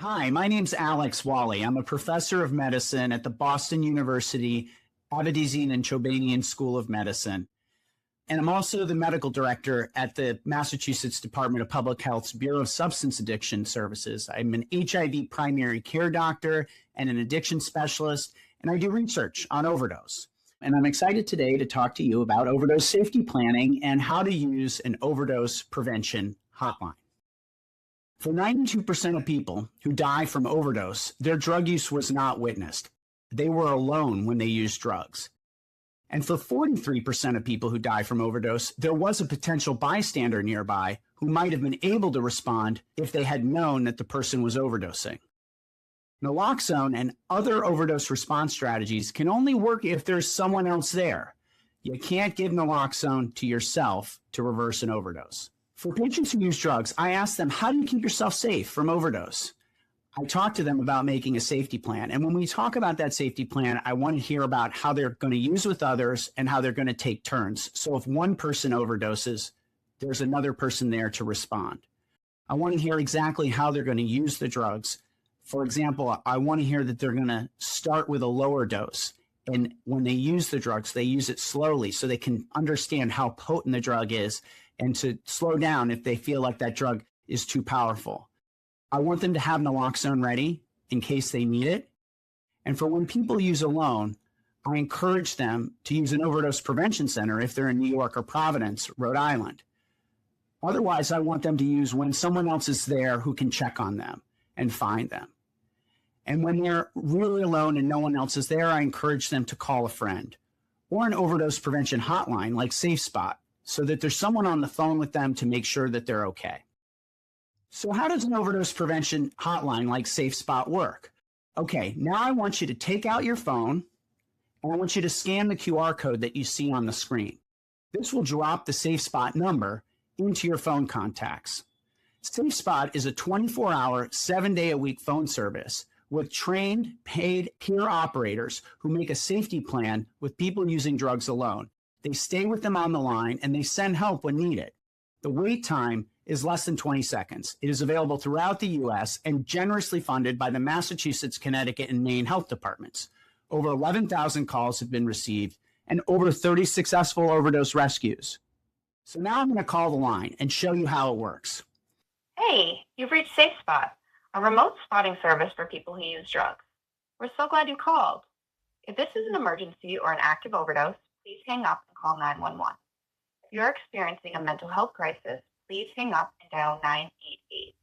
Hi, my name's Alex Walley. I'm a professor of medicine at the Boston University Avedisian and Chobanian School of Medicine. And I'm also the medical director at the Massachusetts Department of Public Health's Bureau of Substance Addiction Services. I'm an HIV primary care doctor and an addiction specialist, and I do research on overdose. And I'm excited today to talk to you about overdose safety planning and how to use an overdose prevention hotline. For 92% of people who die from overdose, their drug use was not witnessed. They were alone when they used drugs. And for 43% of people who die from overdose, there was a potential bystander nearby who might have been able to respond if they had known that the person was overdosing. Naloxone and other overdose response strategies can only work if there's someone else there. You can't give naloxone to yourself to reverse an overdose. For patients who use drugs, I ask them, how do you keep yourself safe from overdose? I talk to them about making a safety plan. And when we talk about that safety plan, I want to hear about how they're going to use with others and how they're going to take turns. So if one person overdoses, there's another person there to respond. I want to hear exactly how they're going to use the drugs. For example, I want to hear that they're going to start with a lower dose. And when they use the drugs, they use it slowly so they can understand how potent the drug is and to slow down if they feel like that drug is too powerful. I want them to have naloxone ready in case they need it. And for when people use alone, I encourage them to use an overdose prevention center if they're in New York or Providence, Rhode Island. Otherwise, I want them to use when someone else is there who can check on them and find them. And when they're really alone and no one else is there, I encourage them to call a friend or an overdose prevention hotline like SafeSpot so that there's someone on the phone with them to make sure that they're okay. So how does an overdose prevention hotline like SafeSpot work? Okay, now I want you to take out your phone and I want you to scan the QR code that you see on the screen. This will drop the SafeSpot number into your phone contacts. SafeSpot is a 24-hour, 7-day-a-week phone service with trained, paid peer operators who make a safety plan with people using drugs alone. They stay with them on the line and they send help when needed. The wait time is less than 20 seconds. It is available throughout the U.S. and generously funded by the Massachusetts, Connecticut, and Maine health departments. Over 11,000 calls have been received and over 30 successful overdose rescues. So now I'm going to call the line and show you how it works. Hey, you've reached SafeSpot, a remote spotting service for people who use drugs. We're so glad you called. If this is an emergency or an active overdose, please hang up and call 911. If you're experiencing a mental health crisis, please hang up and dial 988.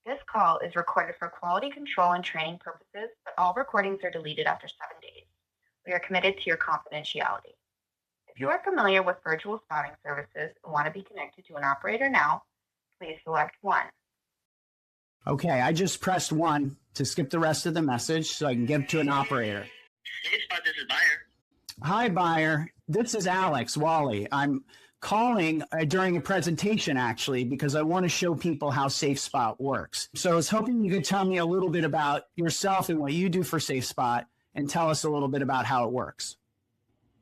This call is recorded for quality control and training purposes, but all recordings are deleted after 7 days. We are committed to your confidentiality. If you are familiar with virtual spotting services and want to be connected to an operator now, please select 1. Okay, I just pressed 1 to skip the rest of the message so I can get to an operator. SafeSpot, this is Buyer. Hi, Buyer. This is Alex Walley. I'm calling during a presentation, actually, because I want to show people how SafeSpot works. So I was hoping you could tell me a little bit about yourself and what you do for SafeSpot and tell us a little bit about how it works.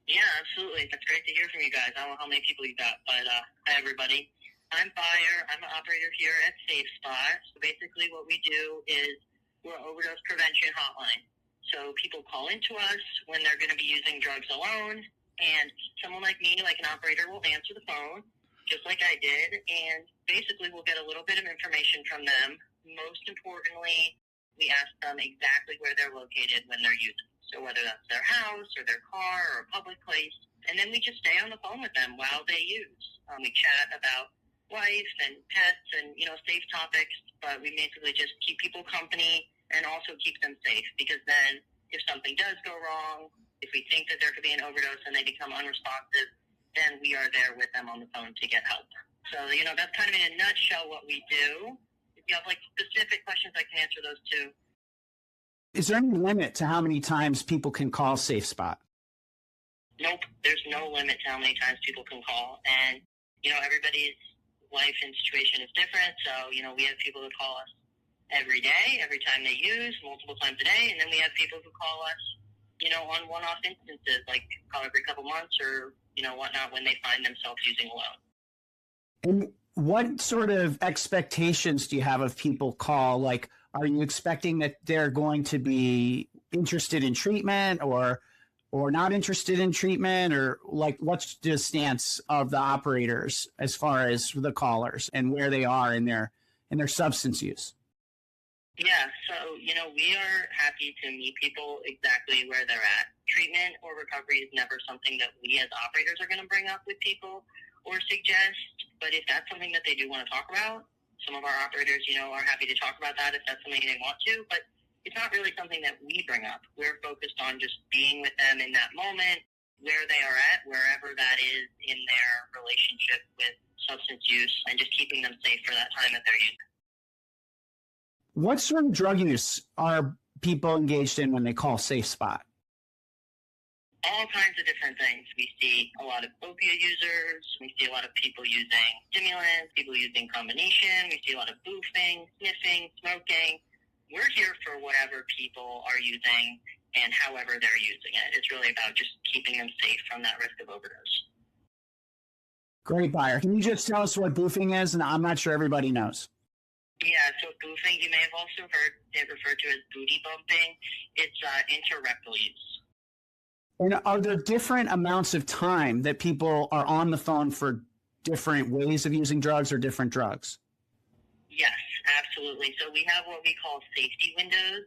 Yeah, absolutely. That's great to hear from you guys. I don't know how many people you got, but hi, everybody. I'm Buyer. I'm an operator here at SafeSpot. So basically what we do is we're an overdose prevention hotline. So people call into us when they're going to be using drugs alone, and someone like me, like an operator, will answer the phone, just like I did, and basically we'll get a little bit of information from them. Most importantly, we ask them exactly where they're located when they're using. So whether that's their house or their car or a public place, and then we just stay on the phone with them while they use. We chat about life and pets and, safe topics, but we basically just keep people company and also keep them safe, because then if something does go wrong, if we think that there could be an overdose and they become unresponsive, then we are there with them on the phone to get help. So, that's kind of in a nutshell what we do. If you have specific questions, I can answer those too. Is there any limit to how many times people can call SafeSpot? Nope, there's no limit to how many times people can call. And, everybody's life and situation is different. So, we have people who call us every day, every time they use, multiple times a day. And then we have people who call us, on one-off instances, like call every couple months or, whatnot, when they find themselves using alone. And what sort of expectations do you have of people call? Like, Are you expecting that they're going to be interested in treatment or not interested in treatment, or like what's the stance of the operators as far as the callers and where they are in their substance use? Yeah, so, we are happy to meet people exactly where they're at. Treatment or recovery is never something that we as operators are going to bring up with people or suggest, but if that's something that they do want to talk about, some of our operators, are happy to talk about that if that's something they want to, but it's not really something that we bring up. We're focused on just being with them in that moment, where they are at, wherever that is in their relationship with substance use, and just keeping them safe for that time that they're using. What sort of drug use are people engaged in when they call SafeSpot? All kinds of different things. We see a lot of opioid users. We see a lot of people using stimulants, people using combination. We see a lot of boofing, sniffing, smoking. We're here for whatever people are using and however they're using it. It's really about just keeping them safe from that risk of overdose. Great, Buyer. Can you just tell us what boofing is? And I'm not sure everybody knows. Yeah, so boofing, you may have also heard it referred to as booty bumping. It's interrectal use. And are there different amounts of time that people are on the phone for different ways of using drugs or different drugs? Yes, absolutely. So we have what we call safety windows,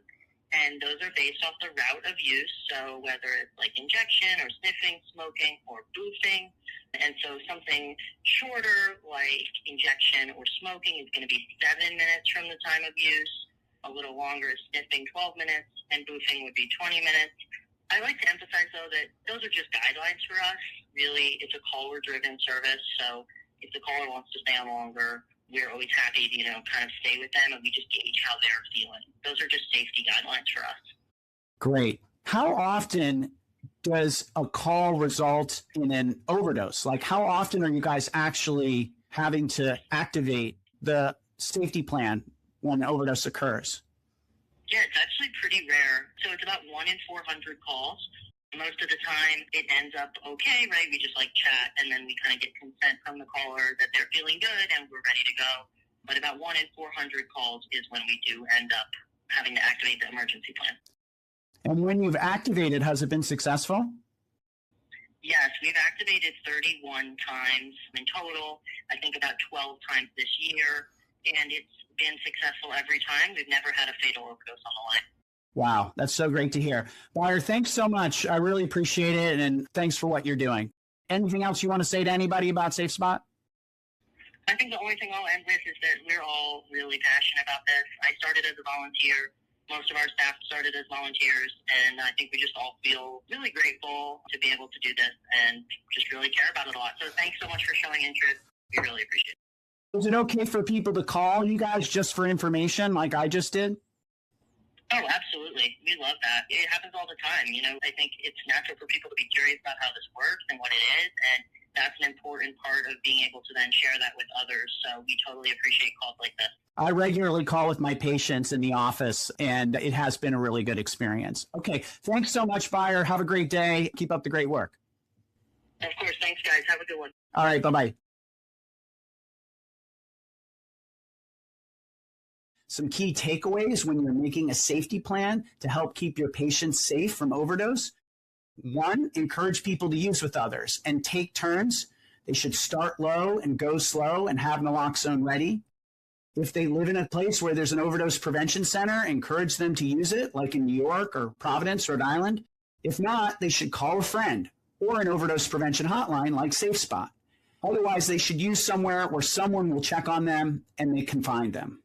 and those are based off the route of use. So whether it's like injection or sniffing, smoking, or boofing. And so something shorter like injection or smoking is going to be 7 minutes from the time of use. A little longer is sniffing, 12 minutes, and boofing would be 20 minutes. I like to emphasize, though, that those are just guidelines for us. Really, it's a caller-driven service. So if the caller wants to stay on longer, we're always happy to, kind of stay with them, and we just gauge how they're feeling. Those are just safety guidelines for us. Great. How often does a call result in an overdose? Like, how often are you guys actually having to activate the safety plan when an overdose occurs? Yeah, it's actually pretty rare. So it's about 1 in 400 calls. Most of the time, it ends up okay, right? We just chat, and then we kind of get consent from the caller that they're feeling good and we're ready to go. But about 1 in 400 calls is when we do end up having to activate the emergency plan. And when you've activated, has it been successful? Yes, we've activated 31 times in total. I think about 12 times this year, and it's been successful every time. We've never had a fatal overdose on the line. Wow, that's so great to hear. Buyer, thanks so much. I really appreciate it, and thanks for what you're doing. Anything else you want to say to anybody about SafeSpot? I think the only thing I'll end with is that we're all really passionate about this. I started as a volunteer. Most of our staff started as volunteers, and I think we just all feel really grateful to be able to do this and just really care about it a lot. So thanks so much for showing interest. We really appreciate it. Is it okay for people to call you guys just for information like I just did? Oh, absolutely. We love that. It happens all the time. I think it's natural for people to be curious about how this works and what it is, and that's an important part of being able to then share that with others. So we totally appreciate calls like this. I regularly call with my patients in the office, and it has been a really good experience. Okay, thanks so much, Buyer. Have a great day. Keep up the great work. Of course. Thanks, guys. Have a good one. All right, bye-bye. Some key takeaways when you're making a safety plan to help keep your patients safe from overdose. 1, encourage people to use with others and take turns. They should start low and go slow and have naloxone ready. If they live in a place where there's an overdose prevention center, encourage them to use it, like in New York or Providence, Rhode Island. If not, they should call a friend or an overdose prevention hotline like SafeSpot. Otherwise, they should use somewhere where someone will check on them and they can find them.